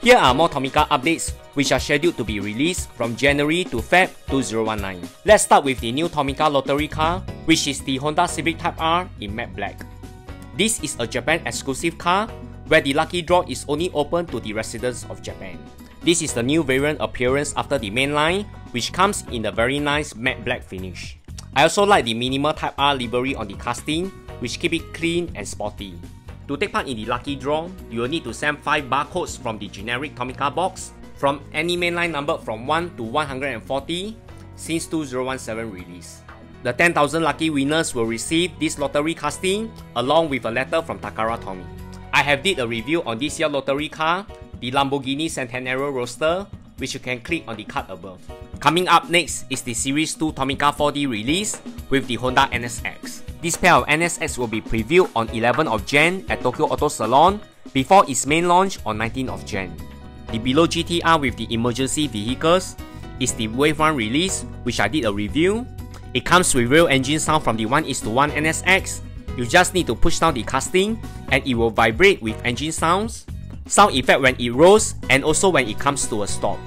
Here are more Tomica updates which are scheduled to be released from January to Feb 2019. Let's start with the new Tomica lottery car, which is the Honda Civic Type R in matte black. This is a Japan exclusive car where the lucky draw is only open to the residents of Japan. This is the new variant appearance after the main line, which comes in a very nice matte black finish. I also like the minimal Type R livery on the casting, which keep it clean and sporty. To take part in the lucky draw, you will need to send 5 barcodes from the generic Tomica box from any mainline number from 1 to 140 since 2017 release. The 10,000 lucky winners will receive this lottery casting along with a letter from Takara Tomy. I have did a review on this year lottery car, the Lamborghini Centenario Roadster, which you can click on the card above. Coming up next is the Series 2 Tomica 4D release with the Honda NSX. This pair of NSX will be previewed on 11th of Jan at Tokyo Auto Salon before its main launch on 19th of Jan. The below GTR with the emergency vehicles is the Wave 1 release, which I did a review. It comes with real engine sound from the 1:1 NSX. You just need to push down the casting and it will vibrate with engine sounds, sound effect when it rolls, and also when it comes to a stop.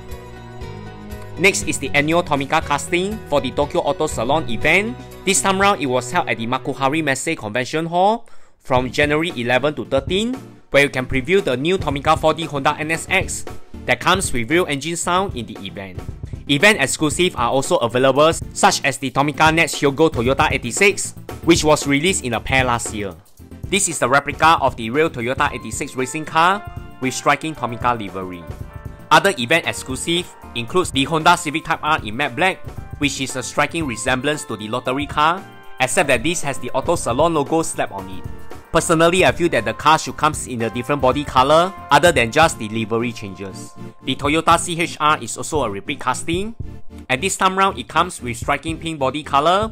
Next is the annual Tomica casting for the Tokyo Auto Salon event. This time round, it was held at the Makuhari Messe Convention Hall from January 11 to 13, where you can preview the new Tomica 4D Honda NSX that comes with real engine sound in the event. Event exclusives are also available, such as the Tomica Next Hyogo Toyota 86, which was released in a pair last year. This is the replica of the real Toyota 86 racing car with striking Tomica livery. Other event exclusive includes the Honda Civic Type R in matte black, which is a striking resemblance to the lottery car, except that this has the Auto Salon logo slapped on it. Personally, I feel that the car should come in a different body color other than just the livery changes. The Toyota CHR is also a repeat casting, and this time round it comes with striking pink body color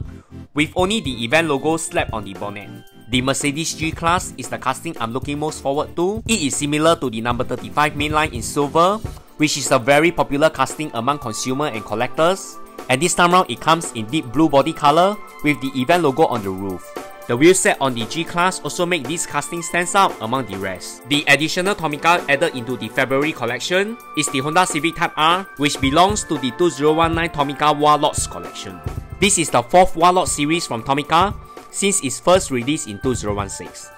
with only the event logo slapped on the bonnet. The Mercedes G-Class is the casting I'm looking most forward to. It is similar to the number 35 mainline in silver, which is a very popular casting among consumer and collectors. And this time round it comes in deep blue body color with the event logo on the roof. The wheel set on the G-Class also make this casting stands out among the rest. The additional Tomica added into the February collection is the Honda Civic Type R, which belongs to the 2019 Tomica Warlords collection. This is the 4th Warlord series from Tomica since its first release in 2016.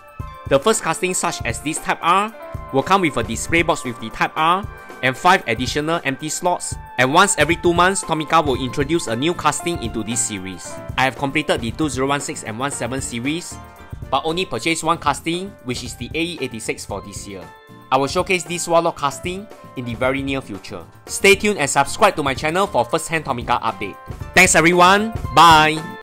The first casting such as this Type R will come with a display box with the Type R and 5 additional empty slots, and once every 2 months Tomica will introduce a new casting into this series. I have completed the 2016 and 17 series, but only purchased one casting, which is the AE86 for this year. I will showcase this Warlord casting in the very near future. Stay tuned and subscribe to my channel for first-hand Tomica update. Thanks everyone, bye!